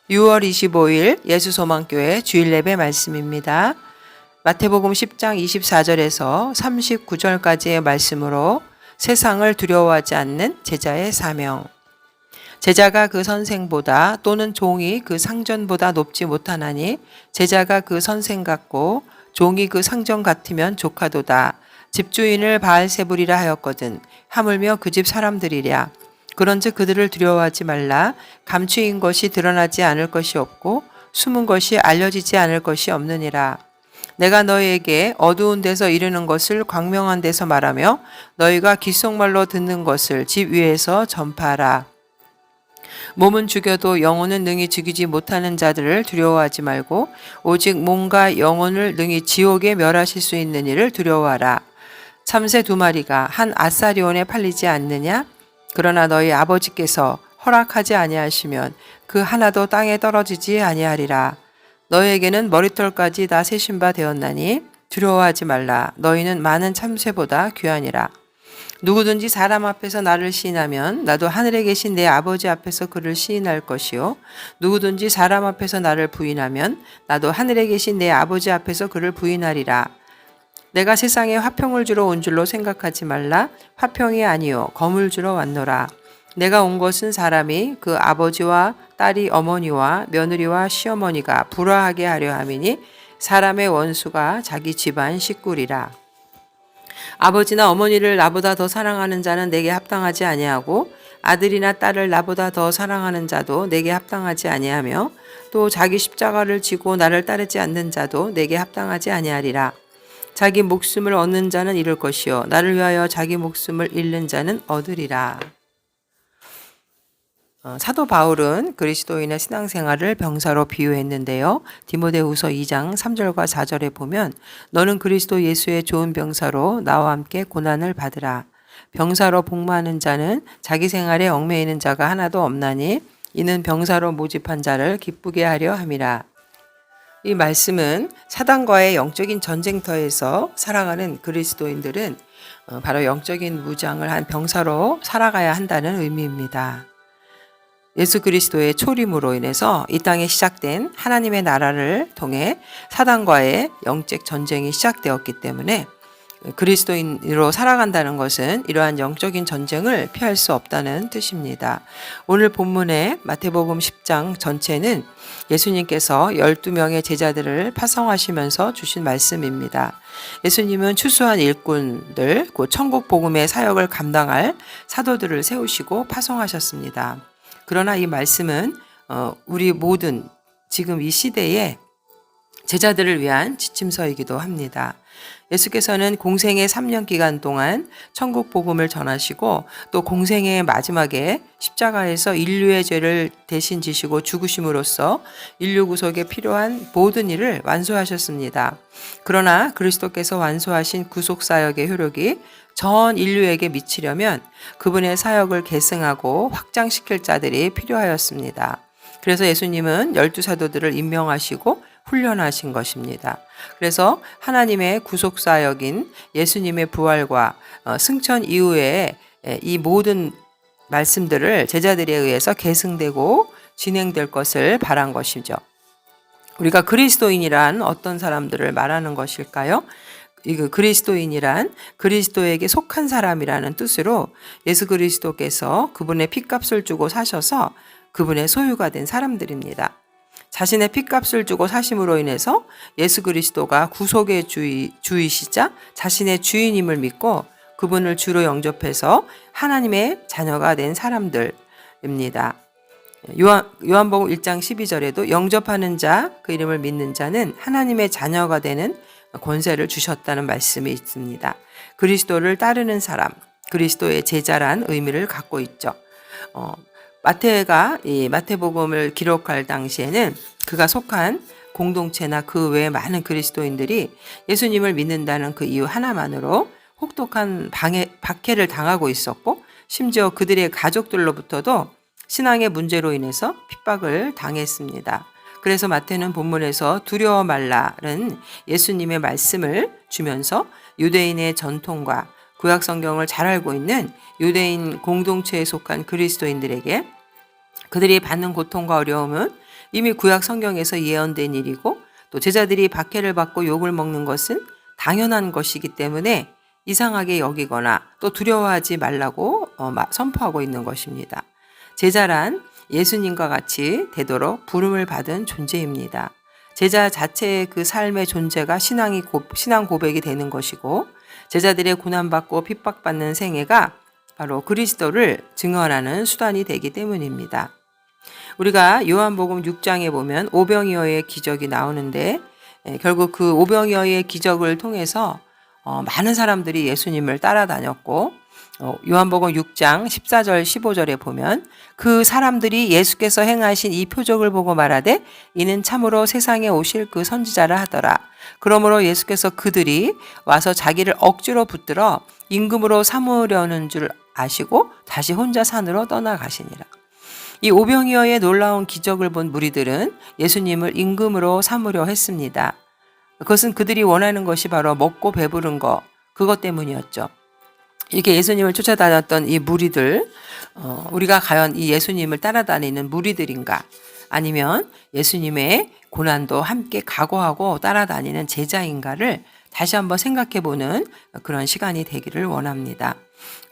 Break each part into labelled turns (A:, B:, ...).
A: 6월 25일 예수소망교회 주일 예배 말씀입니다. 마태복음 10장 24절에서 39절까지의 말씀으로 세상을 두려워하지 않는 제자의 사명. 제자가 그 선생보다 또는 종이 그 상전보다 높지 못하나니 제자가 그 선생 같고 종이 그 상전 같으면 조카도다. 집주인을 바알세불이라 하였거든. 하물며 그 집 사람들이랴. 그런즉 그들을 두려워하지 말라. 감추인 것이 드러나지 않을 것이 없고 숨은 것이 알려지지 않을 것이 없느니라. 내가 너희에게 어두운 데서 이르는 것을 광명한 데서 말하며 너희가 귓속말로 듣는 것을 집 위에서 전파하라. 몸은 죽여도 영혼은 능히 죽이지 못하는 자들을 두려워하지 말고 오직 몸과 영혼을 능히 지옥에 멸하실 수 있는 이를 두려워하라. 참새 2마리가 한 아사리온에 팔리지 않느냐? 그러나 너희 아버지께서 허락하지 아니하시면 그 하나도 땅에 떨어지지 아니하리라. 너희에게는 머리털까지 다 세신 바 되었나니 두려워하지 말라. 너희는 많은 참새보다 귀하니라. 누구든지 사람 앞에서 나를 시인하면 나도 하늘에 계신 내 아버지 앞에서 그를 시인할 것이요. 누구든지 사람 앞에서 나를 부인하면 나도 하늘에 계신 내 아버지 앞에서 그를 부인하리라. 내가 세상에 화평을 주러 온 줄로 생각하지 말라. 화평이 아니요 검을 주러 왔노라. 내가 온 것은 사람이 그 아버지와 딸이 어머니와 며느리와 시어머니가 불화하게 하려 함이니 사람의 원수가 자기 집안 식구리라. 아버지나 어머니를 나보다 더 사랑하는 자는 내게 합당하지 아니하고 아들이나 딸을 나보다 더 사랑하는 자도 내게 합당하지 아니하며 또 자기 십자가를 지고 나를 따르지 않는 자도 내게 합당하지 아니하리라. 자기 목숨을 얻는 자는 잃을 것이요 나를 위하여 자기 목숨을 잃는 자는 얻으리라. 사도 바울은 그리스도인의 신앙생활을 병사로 비유했는데요. 디모데후서 2장 3절과 4절에 보면 너는 그리스도 예수의 좋은 병사로 나와 함께 고난을 받으라. 병사로 복무하는 자는 자기 생활에 얽매이는 자가 하나도 없나니 이는 병사로 모집한 자를 기쁘게 하려 함이라. 이 말씀은 사단과의 영적인 전쟁터에서 살아가는 그리스도인들은 바로 영적인 무장을 한 병사로 살아가야 한다는 의미입니다. 예수 그리스도의 초림으로 인해서 이 땅에 시작된 하나님의 나라를 통해 사단과의 영적 전쟁이 시작되었기 때문에 그리스도인으로 살아간다는 것은 이러한 영적인 전쟁을 피할 수 없다는 뜻입니다. 오늘 본문의 마태복음 10장 전체는 예수님께서 12명의 제자들을 파송하시면서 주신 말씀입니다. 예수님은 추수한 일꾼들, 곧 천국 복음의 사역을 감당할 사도들을 세우시고 파송하셨습니다. 그러나 이 말씀은 우리 모든 지금 이 시대에 제자들을 위한 지침서이기도 합니다. 예수께서는 공생의 3년 기간 동안 천국 복음을 전하시고 또 공생의 마지막에 십자가에서 인류의 죄를 대신 지시고 죽으심으로써 인류 구속에 필요한 모든 일을 완수하셨습니다. 그러나 그리스도께서 완수하신 구속 사역의 효력이 전 인류에게 미치려면 그분의 사역을 계승하고 확장시킬 자들이 필요하였습니다. 그래서 예수님은 12사도들을 임명하시고 훈련하신 것입니다. 그래서 하나님의 구속사역인 예수님의 부활과 승천 이후에 이 모든 말씀들을 제자들에 의해서 계승되고 진행될 것을 바란 것이죠. 우리가 그리스도인이란 어떤 사람들을 말하는 것일까요? 그리스도인이란 그리스도에게 속한 사람이라는 뜻으로 예수 그리스도께서 그분의 핏값을 주고 사셔서 그분의 소유가 된 사람들입니다. 자신의 핏값을 주고 사심으로 인해서 예수 그리스도가 구속의 주이시자 자신의 주인임을 믿고 그분을 주로 영접해서 하나님의 자녀가 된 사람들입니다. 요한복음 1장 12절에도 영접하는 자, 그 이름을 믿는 자는 하나님의 자녀가 되는 권세를 주셨다는 말씀이 있습니다. 그리스도를 따르는 사람, 그리스도의 제자란 의미를 갖고 있죠. 마태가 이 마태복음을 기록할 당시에는 그가 속한 공동체나 그 외에 많은 그리스도인들이 예수님을 믿는다는 그 이유 하나만으로 혹독한 박해를 당하고 있었고 심지어 그들의 가족들로부터도 신앙의 문제로 인해서 핍박을 당했습니다. 그래서 마태는 본문에서 두려워 말라는 예수님의 말씀을 주면서 유대인의 전통과 구약 성경을 잘 알고 있는 유대인 공동체에 속한 그리스도인들에게 그들이 받는 고통과 어려움은 이미 구약 성경에서 예언된 일이고 또 제자들이 박해를 받고 욕을 먹는 것은 당연한 것이기 때문에 이상하게 여기거나 또 두려워하지 말라고 선포하고 있는 것입니다. 제자란 예수님과 같이 되도록 부름을 받은 존재입니다. 제자 자체의 그 삶의 존재가 신앙 고백이 되는 것이고 제자들의 고난받고 핍박받는 생애가 바로 그리스도를 증언하는 수단이 되기 때문입니다. 우리가 요한복음 6장에 보면 오병이어의 기적이 나오는데 결국 그 오병이어의 기적을 통해서 많은 사람들이 예수님을 따라다녔고 요한복음 6장 14절 15절에 보면 그 사람들이 예수께서 행하신 이 표적을 보고 말하되 이는 참으로 세상에 오실 그 선지자라 하더라. 그러므로 예수께서 그들이 와서 자기를 억지로 붙들어 임금으로 삼으려는 줄 아시고 다시 혼자 산으로 떠나가시니라. 이 오병이어의 놀라운 기적을 본 무리들은 예수님을 임금으로 삼으려 했습니다. 그것은 그들이 원하는 것이 바로 먹고 배부른 그것 때문이었죠. 이렇게 예수님을 쫓아다녔던 이 무리들, 우리가 과연 이 예수님을 따라다니는 무리들인가? 아니면 예수님의 고난도 함께 각오하고 따라다니는 제자인가를 다시 한번 생각해보는 그런 시간이 되기를 원합니다.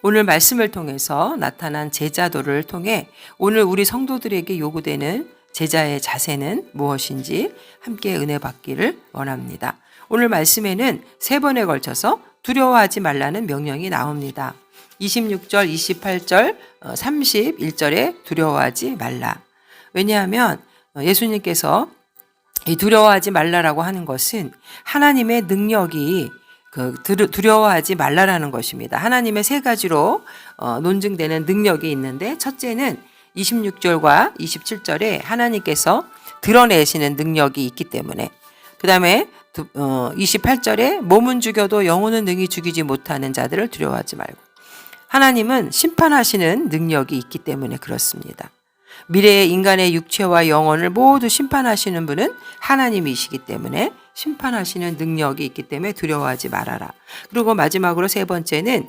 A: 오늘 말씀을 통해서 나타난 제자도를 통해 오늘 우리 성도들에게 요구되는 제자의 자세는 무엇인지 함께 은혜 받기를 원합니다. 오늘 말씀에는 3번에 걸쳐서 두려워하지 말라는 명령이 나옵니다. 26절, 28절, 31절에 두려워하지 말라. 왜냐하면 예수님께서 이 두려워하지 말라라고 하는 것은 하나님의 능력이 두려워하지 말라라는 것입니다. 하나님의 3가지로 논증되는 능력이 있는데 첫째는 26절과 27절에 하나님께서 드러내시는 능력이 있기 때문에 그 다음에 28절에 몸은 죽여도 영혼은 능히 죽이지 못하는 자들을 두려워하지 말고 하나님은 심판하시는 능력이 있기 때문에 그렇습니다. 미래의 인간의 육체와 영혼을 모두 심판하시는 분은 하나님이시기 때문에 심판하시는 능력이 있기 때문에 두려워하지 말아라. 그리고 마지막으로 3번째는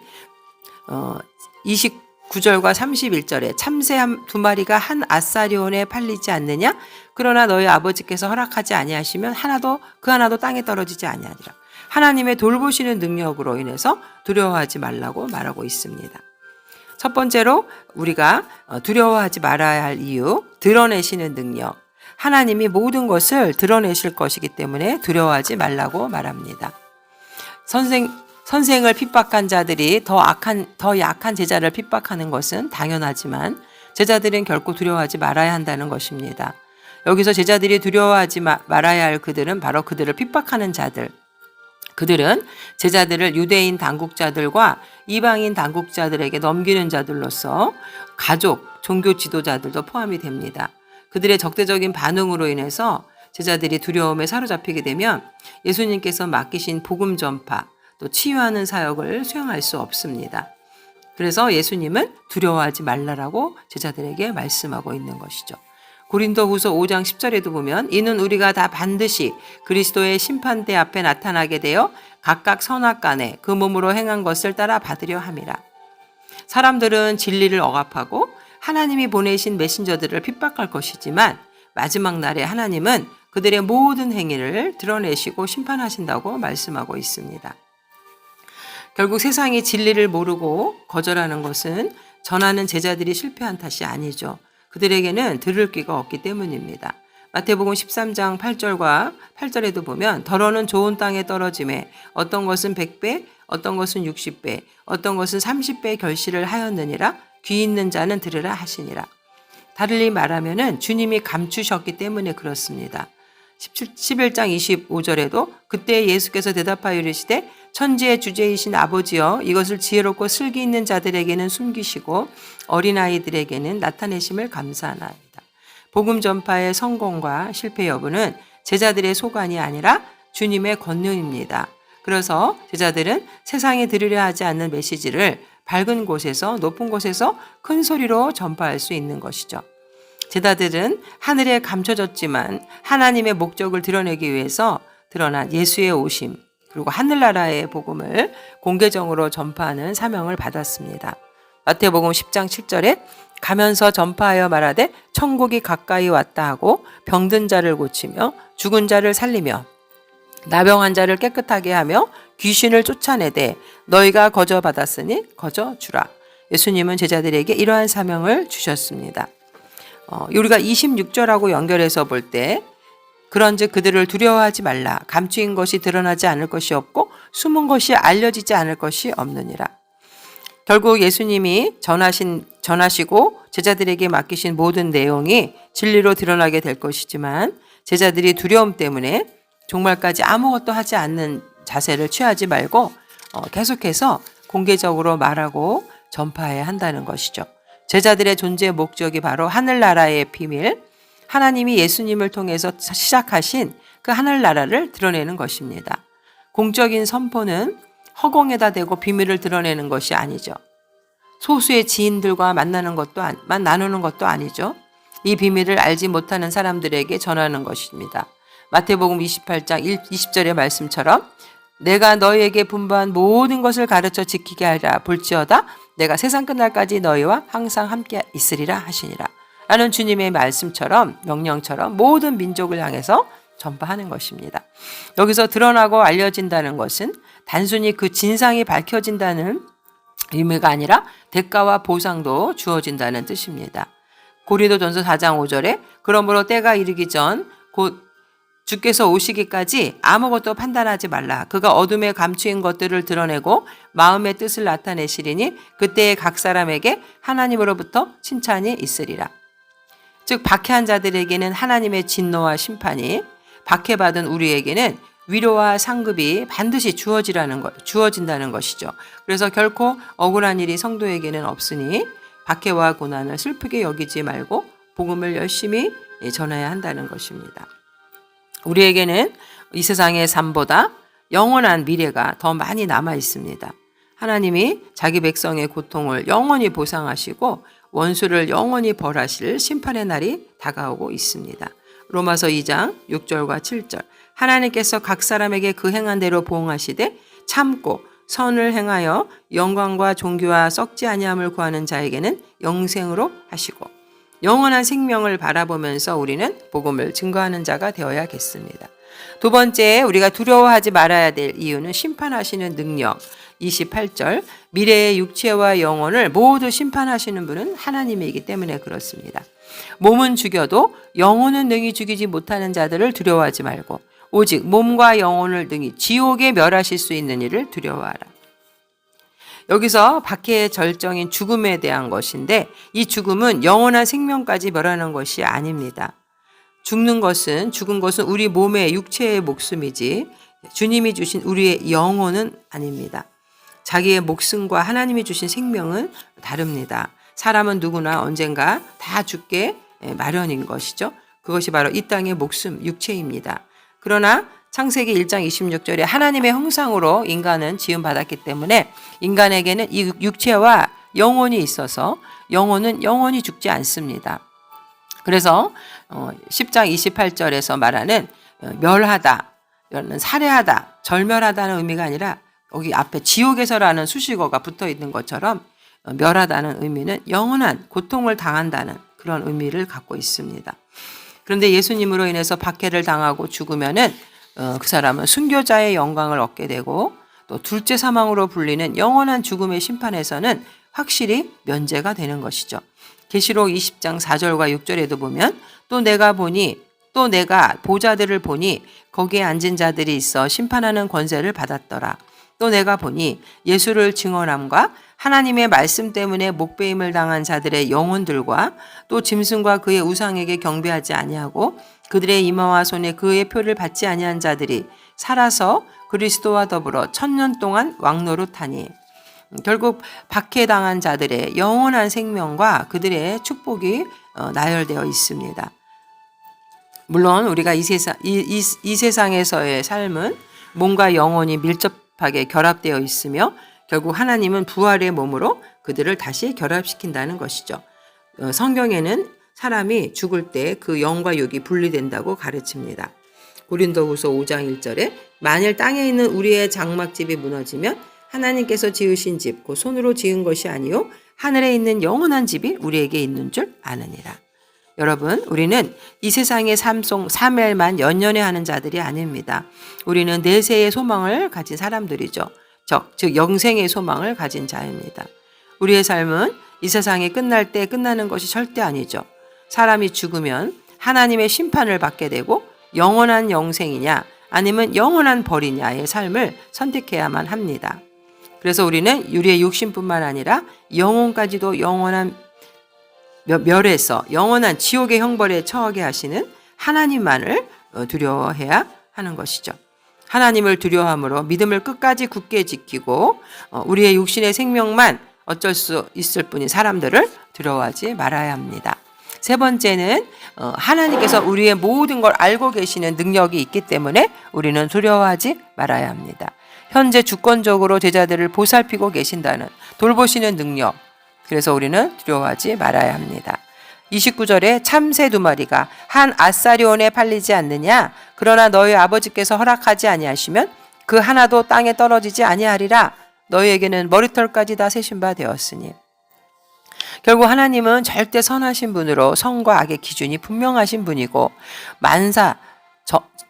A: 29절과 31절에 참새 2마리가 한 아사리온에 팔리지 않느냐? 그러나 너희 아버지께서 허락하지 아니하시면 그 하나도 땅에 떨어지지 아니하리라. 하나님의 돌보시는 능력으로 인해서 두려워하지 말라고 말하고 있습니다. 첫 번째로 우리가 두려워하지 말아야 할 이유, 드러내시는 능력. 하나님이 모든 것을 드러내실 것이기 때문에 두려워하지 말라고 말합니다. 선생을 핍박한 자들이 더 약한 제자를 핍박하는 것은 당연하지만 제자들은 결코 두려워하지 말아야 한다는 것입니다. 여기서 제자들이 두려워하지 말아야 할 그들은 바로 그들을 핍박하는 자들. 그들은 제자들을 유대인 당국자들과 이방인 당국자들에게 넘기는 자들로서 가족, 종교 지도자들도 포함이 됩니다. 그들의 적대적인 반응으로 인해서 제자들이 두려움에 사로잡히게 되면 예수님께서 맡기신 복음 전파, 또 치유하는 사역을 수행할 수 없습니다. 그래서 예수님은 두려워하지 말라라고 제자들에게 말씀하고 있는 것이죠. 고린도후서 5장 10절에도 보면 이는 우리가 다 반드시 그리스도의 심판대 앞에 나타나게 되어 각각 선악간에 그 몸으로 행한 것을 따라 받으려 함이라. 사람들은 진리를 억압하고 하나님이 보내신 메신저들을 핍박할 것이지만 마지막 날에 하나님은 그들의 모든 행위를 드러내시고 심판하신다고 말씀하고 있습니다. 결국 세상이 진리를 모르고 거절하는 것은 전하는 제자들이 실패한 탓이 아니죠. 그들에게는 들을 귀가 없기 때문입니다. 마태복음 13장 8절과 8절에도 보면 더러는 좋은 땅에 떨어짐에 어떤 것은 100배, 어떤 것은 60배, 어떤 것은 30배 결실을 하였느니라. 귀 있는 자는 들으라 하시니라. 달리 말하면은 주님이 감추셨기 때문에 그렇습니다. 11장 25절에도 그때 예수께서 대답하여 이르시되 천지의 주제이신 아버지여 이것을 지혜롭고 슬기 있는 자들에게는 숨기시고 어린아이들에게는 나타내심을 감사하나이다. 복음 전파의 성공과 실패 여부는 제자들의 소관이 아니라 주님의 권능입니다. 그래서 제자들은 세상에 들으려 하지 않는 메시지를 밝은 곳에서 높은 곳에서 큰 소리로 전파할 수 있는 것이죠. 제자들은 하늘에 감춰졌지만 하나님의 목적을 드러내기 위해서 드러난 예수의 오심 그리고 하늘나라의 복음을 공개적으로 전파하는 사명을 받았습니다. 마태복음 10장 7절에 가면서 전파하여 말하되 천국이 가까이 왔다 하고 병든 자를 고치며 죽은 자를 살리며 나병한 자를 깨끗하게 하며 귀신을 쫓아내되 너희가 거저 받았으니 거저 주라. 예수님은 제자들에게 이러한 사명을 주셨습니다. 우리가 26절하고 연결해서 볼 때 그런즉 그들을 두려워하지 말라. 감추인 것이 드러나지 않을 것이 없고 숨은 것이 알려지지 않을 것이 없느니라. 결국 예수님이 전하시고 제자들에게 맡기신 모든 내용이 진리로 드러나게 될 것이지만 제자들이 두려움 때문에 종말까지 아무것도 하지 않는 자세를 취하지 말고 계속해서 공개적으로 말하고 전파해야 한다는 것이죠. 제자들의 존재의 목적이 바로 하늘나라의 비밀, 하나님이 예수님을 통해서 시작하신 그 하늘나라를 드러내는 것입니다. 공적인 선포는 허공에다 대고 비밀을 드러내는 것이 아니죠. 소수의 지인들과 나누는 것도 아니죠. 이 비밀을 알지 못하는 사람들에게 전하는 것입니다. 마태복음 28장 20절의 말씀처럼 내가 너희에게 분부한 모든 것을 가르쳐 지키게 하리라. 볼지어다 내가 세상 끝날까지 너희와 항상 함께 있으리라 하시니라. 라는 주님의 말씀처럼 명령처럼 모든 민족을 향해서 전파하는 것입니다. 여기서 드러나고 알려진다는 것은 단순히 그 진상이 밝혀진다는 의미가 아니라 대가와 보상도 주어진다는 뜻입니다. 고린도전서 4장 5절에 그러므로 때가 이르기 전 곧 주께서 오시기까지 아무것도 판단하지 말라. 그가 어둠에 감추인 것들을 드러내고 마음의 뜻을 나타내시리니 그때에 각 사람에게 하나님으로부터 칭찬이 있으리라. 즉 박해한 자들에게는 하나님의 진노와 심판이, 박해받은 우리에게는 위로와 상급이 반드시 주어진다는 것이죠. 그래서 결코 억울한 일이 성도에게는 없으니 박해와 고난을 슬프게 여기지 말고 복음을 열심히 전해야 한다는 것입니다. 우리에게는 이 세상의 삶보다 영원한 미래가 더 많이 남아 있습니다. 하나님이 자기 백성의 고통을 영원히 보상하시고 원수를 영원히 벌하실 심판의 날이 다가오고 있습니다. 로마서 2장 6절과 7절 하나님께서 각 사람에게 그 행한 대로 보응하시되 참고 선을 행하여 영광과 존귀와 썩지 아니함을 구하는 자에게는 영생으로 하시고 영원한 생명을 바라보면서 우리는 복음을 증거하는 자가 되어야겠습니다. 두 번째, 우리가 두려워하지 말아야 될 이유는 심판하시는 능력. 28절 미래의 육체와 영혼을 모두 심판하시는 분은 하나님이기 때문에 그렇습니다. 몸은 죽여도 영혼은 능히 죽이지 못하는 자들을 두려워하지 말고 오직 몸과 영혼을 능히 지옥에 멸하실 수 있는 이를 두려워하라. 여기서 박해의 절정인 죽음에 대한 것인데 이 죽음은 영원한 생명까지 멸하는 것이 아닙니다. 죽은 것은 우리 몸의 육체의 목숨이지 주님이 주신 우리의 영혼은 아닙니다. 자기의 목숨과 하나님이 주신 생명은 다릅니다. 사람은 누구나 언젠가 다 죽게 마련인 것이죠. 그것이 바로 이 땅의 목숨, 육체입니다. 그러나 창세기 1장 26절에 하나님의 형상으로 인간은 지음받았기 때문에 인간에게는 이 육체와 영혼이 있어서 영혼은 영원히 죽지 않습니다. 그래서 10장 28절에서 말하는 멸하다, 살해하다, 절멸하다는 의미가 아니라 여기 앞에 지옥에서라는 수식어가 붙어 있는 것처럼 멸하다는 의미는 영원한 고통을 당한다는 그런 의미를 갖고 있습니다. 그런데 예수님으로 인해서 박해를 당하고 죽으면은 그 사람은 순교자의 영광을 얻게 되고 또 둘째 사망으로 불리는 영원한 죽음의 심판에서는 확실히 면제가 되는 것이죠. 계시록 20장 4절과 6절에도 보면 또 내가 보좌들을 보니 거기에 앉은 자들이 있어 심판하는 권세를 받았더라. 또 내가 보니 예수를 증언함과 하나님의 말씀 때문에 목배임을 당한 자들의 영혼들과 또 짐승과 그의 우상에게 경배하지 아니하고 그들의 이마와 손에 그의 표를 받지 아니한 자들이 살아서 그리스도와 더불어 1000년 동안 왕노릇하니 결국 박해당한 자들의 영원한 생명과 그들의 축복이 나열되어 있습니다. 물론 우리가 이 세상에서의 삶은 몸과 영혼이 밀접하게 결합되어 있으며 결국 하나님은 부활의 몸으로 그들을 다시 결합시킨다는 것이죠. 성경에는 사람이 죽을 때 그 영과 육이 분리된다고 가르칩니다. 고린도후서 5장 1절에 만일 땅에 있는 우리의 장막집이 무너지면 하나님께서 지으신 집, 그 손으로 지은 것이 아니요 하늘에 있는 영원한 집이 우리에게 있는 줄 아느니라. 여러분, 우리는 이 세상의 삶엘만 연연해 하는 자들이 아닙니다. 우리는 내세의 소망을 가진 사람들이죠. 즉 영생의 소망을 가진 자입니다. 우리의 삶은 이 세상이 끝날 때 끝나는 것이 절대 아니죠. 사람이 죽으면 하나님의 심판을 받게 되고 영원한 영생이냐 아니면 영원한 벌이냐의 삶을 선택해야만 합니다. 그래서 우리는 우리의 육신뿐만 아니라 영혼까지도 영원한 멸에서 영원한 지옥의 형벌에 처하게 하시는 하나님만을 두려워해야 하는 것이죠. 하나님을 두려워함으로 믿음을 끝까지 굳게 지키고 우리의 육신의 생명만 어쩔 수 있을 뿐인 사람들을 두려워하지 말아야 합니다. 세 번째는 하나님께서 우리의 모든 걸 알고 계시는 능력이 있기 때문에 우리는 두려워하지 말아야 합니다. 현재 주권적으로 제자들을 보살피고 계신다는 돌보시는 능력, 그래서 우리는 두려워하지 말아야 합니다. 29절에 참새 2마리가 한 아사리온에 팔리지 않느냐? 그러나 너희 아버지께서 허락하지 아니하시면 그 하나도 땅에 떨어지지 아니하리라. 너희에게는 머리털까지 다 세신 바 되었으니. 결국 하나님은 절대 선하신 분으로 선과 악의 기준이 분명하신 분이고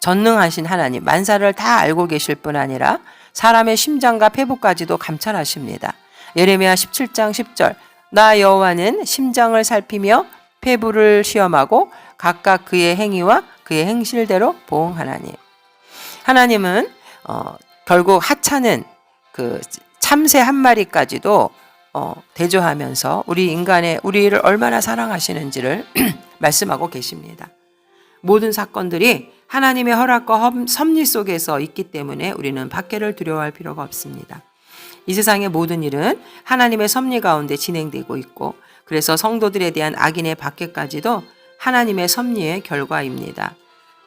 A: 전능하신 하나님, 만사를 다 알고 계실 뿐 아니라 사람의 심장과 폐부까지도 감찰하십니다. 예레미야 17장 10절 나 여호와는 심장을 살피며 폐부를 시험하고 각각 그의 행위와 그의 행실대로 보응하나니. 하나님은 결국 하찮은 그 참새 한 마리까지도 대조하면서 우리를 얼마나 사랑하시는지를 말씀하고 계십니다. 모든 사건들이 하나님의 허락과 섭리 속에서 있기 때문에 우리는 박해를 두려워할 필요가 없습니다. 이 세상의 모든 일은 하나님의 섭리 가운데 진행되고 있고 그래서 성도들에 대한 악인의 박해까지도 하나님의 섭리의 결과입니다.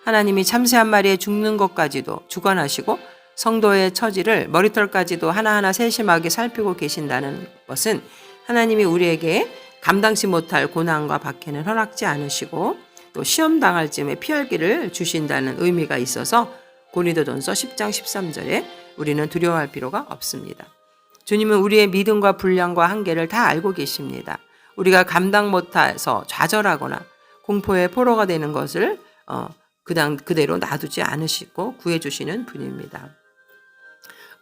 A: 하나님이 참새 한 마리에 죽는 것까지도 주관하시고 성도의 처지를 머리털까지도 하나하나 세심하게 살피고 계신다는 것은 하나님이 우리에게 감당치 못할 고난과 박해는 허락지 않으시고 또 시험당할 즈음에 피할 길을 주신다는 의미가 있어서 고린도전서 10장 13절에 우리는 두려워할 필요가 없습니다. 주님은 우리의 믿음과 분량과 한계를 다 알고 계십니다. 우리가 감당 못해서 좌절하거나 공포의 포로가 되는 것을 그대로 놔두지 않으시고 구해주시는 분입니다.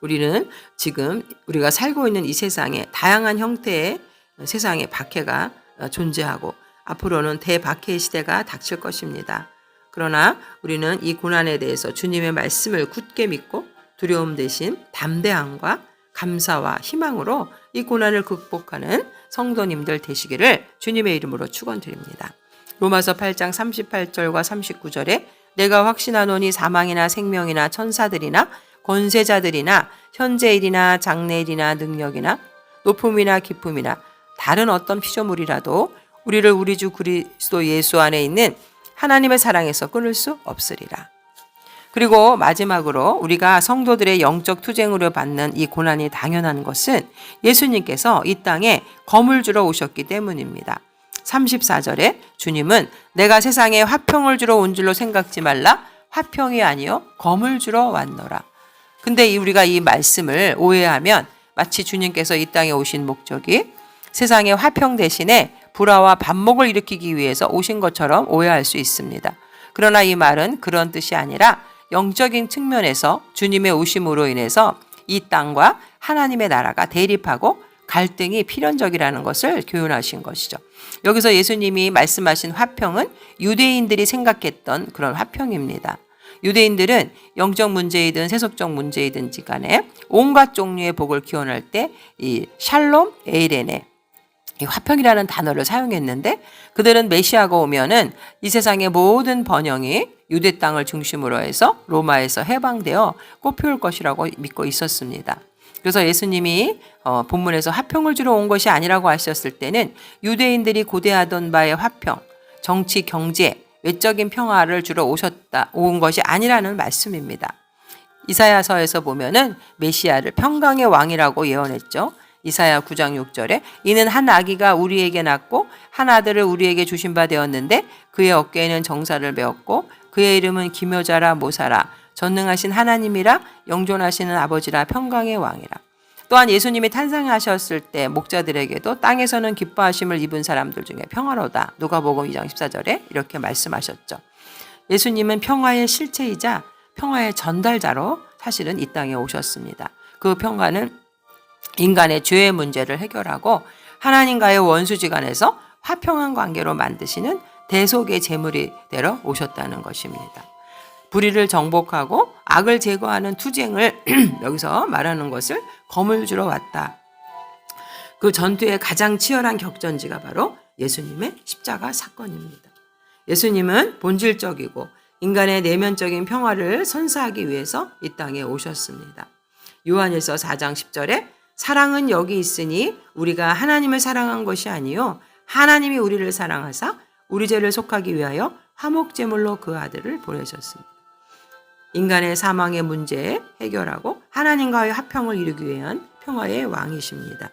A: 우리는 지금 우리가 살고 있는 이 세상에 다양한 형태의 세상의 박해가 존재하고 앞으로는 대박해의 시대가 닥칠 것입니다. 그러나 우리는 이 고난에 대해서 주님의 말씀을 굳게 믿고 두려움 대신 담대함과 감사와 희망으로 이 고난을 극복하는 성도님들 되시기를 주님의 이름으로 축원드립니다. 로마서 8장 38절과 39절에 내가 확신하노니 사망이나 생명이나 천사들이나 권세자들이나 현재일이나 장래일이나 능력이나 높음이나 깊음이나 다른 어떤 피조물이라도 우리를 우리 주 그리스도 예수 안에 있는 하나님의 사랑에서 끊을 수 없으리라. 그리고 마지막으로 우리가 성도들의 영적 투쟁으로 받는 이 고난이 당연한 것은 예수님께서 이 땅에 검을 주러 오셨기 때문입니다. 34절에 주님은 내가 세상에 화평을 주러 온 줄로 생각지 말라. 화평이 아니요 검을 주러 왔노라. 근데 우리가 이 말씀을 오해하면 마치 주님께서 이 땅에 오신 목적이 세상의 화평 대신에 불화와 반목을 일으키기 위해서 오신 것처럼 오해할 수 있습니다. 그러나 이 말은 그런 뜻이 아니라 영적인 측면에서 주님의 오심으로 인해서 이 땅과 하나님의 나라가 대립하고 갈등이 필연적이라는 것을 교훈하신 것이죠. 여기서 예수님이 말씀하신 화평은 유대인들이 생각했던 그런 화평입니다. 유대인들은 영적 문제이든 세속적 문제이든지 간에 온갖 종류의 복을 기원할 때 이 샬롬 에이레네 이 화평이라는 단어를 사용했는데 그들은 메시아가 오면은 이 세상의 모든 번영이 유대 땅을 중심으로 해서 로마에서 해방되어 꽃피울 것이라고 믿고 있었습니다. 그래서 예수님이 본문에서 화평을 주러 온 것이 아니라고 하셨을 때는 유대인들이 고대하던 바의 화평, 정치, 경제, 외적인 평화를 주러 온 것이 아니라는 말씀입니다. 이사야서에서 보면은 메시아를 평강의 왕이라고 예언했죠. 이사야 9장 6절에 이는 한 아기가 우리에게 낳고 한 아들을 우리에게 주신 바 되었는데 그의 어깨에는 정사를 메었고 그의 이름은 기묘자라 모사라 전능하신 하나님이라 영존하시는 아버지라 평강의 왕이라. 또한 예수님이 탄생하셨을 때 목자들에게도 땅에서는 기뻐하심을 입은 사람들 중에 평화로다. 누가복음 2장 14절에 이렇게 말씀하셨죠. 예수님은 평화의 실체이자 평화의 전달자로 사실은 이 땅에 오셨습니다. 그 평화는 인간의 죄의 문제를 해결하고 하나님과의 원수지간에서 화평한 관계로 만드시는 대속의 제물이 되러 오셨다는 것입니다. 불의를 정복하고 악을 제거하는 투쟁을 여기서 말하는 것을 거물주러 왔다. 그 전투의 가장 치열한 격전지가 바로 예수님의 십자가 사건입니다. 예수님은 본질적이고 인간의 내면적인 평화를 선사하기 위해서 이 땅에 오셨습니다. 요한일서 4장 10절에 사랑은 여기 있으니 우리가 하나님을 사랑한 것이 아니요 하나님이 우리를 사랑하사 우리 죄를 속하기 위하여 화목제물로 그 아들을 보내셨습니다. 인간의 사망의 문제 해결하고 하나님과의 화평을 이루기 위한 평화의 왕이십니다.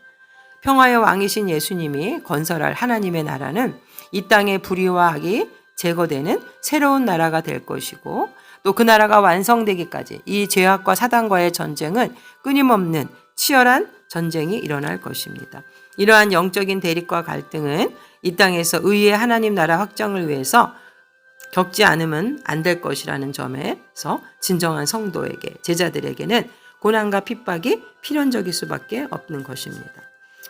A: 평화의 왕이신 예수님이 건설할 하나님의 나라는 이 땅의 불의와 악이 제거되는 새로운 나라가 될 것이고 또 그 나라가 완성되기까지 이 죄악과 사단과의 전쟁은 끊임없는 치열한 전쟁이 일어날 것입니다. 이러한 영적인 대립과 갈등은 이 땅에서 의의 하나님 나라 확정을 위해서 겪지 않으면 안 될 것이라는 점에서 진정한 성도에게, 제자들에게는 고난과 핍박이 필연적일 수밖에 없는 것입니다.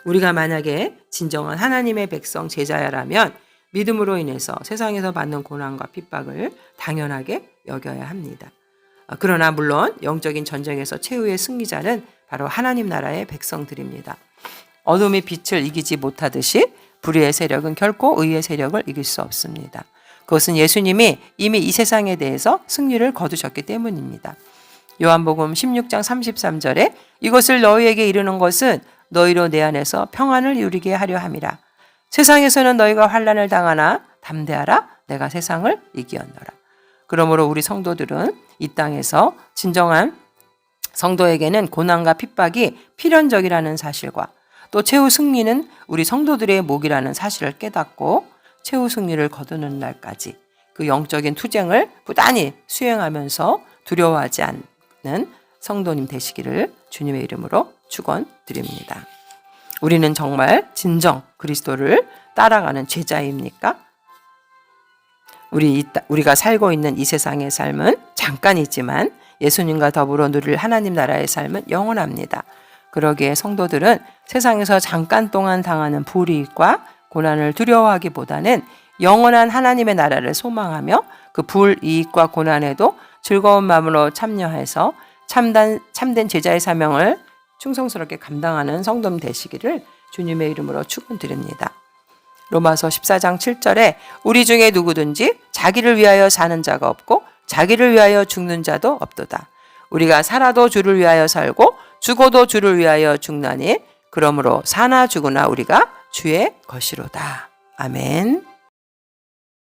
A: 우리가 만약에 진정한 하나님의 백성 제자야라면 믿음으로 인해서 세상에서 받는 고난과 핍박을 당연하게 여겨야 합니다. 그러나 물론 영적인 전쟁에서 최후의 승리자는 바로 하나님 나라의 백성들입니다. 어둠이 빛을 이기지 못하듯이 불의의 세력은 결코 의의 세력을 이길 수 없습니다. 그것은 예수님이 이미 이 세상에 대해서 승리를 거두셨기 때문입니다. 요한복음 16장 33절에 이것을 너희에게 이르는 것은 너희로 내 안에서 평안을 이루게 하려 함이라. 세상에서는 너희가 환난을 당하나 담대하라. 내가 세상을 이기었노라. 그러므로 우리 성도들은 이 땅에서 진정한 성도에게는 고난과 핍박이 필연적이라는 사실과 또 최후 승리는 우리 성도들의 몫이라는 사실을 깨닫고 최후 승리를 거두는 날까지 그 영적인 투쟁을 부단히 수행하면서 두려워하지 않는 성도님 되시기를 주님의 이름으로 축원드립니다. 우리는 정말 진정 그리스도를 따라가는 제자입니까? 우리가 살고 있는 이 세상의 삶은 잠깐이지만 예수님과 더불어 누릴 하나님 나라의 삶은 영원합니다. 그러기에 성도들은 세상에서 잠깐 동안 당하는 불이익과 고난을 두려워하기보다는 영원한 하나님의 나라를 소망하며 그 불이익과 고난에도 즐거운 마음으로 참여해서 참된 제자의 사명을 충성스럽게 감당하는 성도님 되시기를 주님의 이름으로 축원드립니다. 로마서 14장 7절에 우리 중에 누구든지 자기를 위하여 사는 자가 없고 자기를 위하여 죽는 자도 없도다. 우리가 살아도 주를 위하여 살고 죽어도 주를 위하여 죽나니 그러므로 사나 죽으나 우리가 주의 것이로다. 아멘.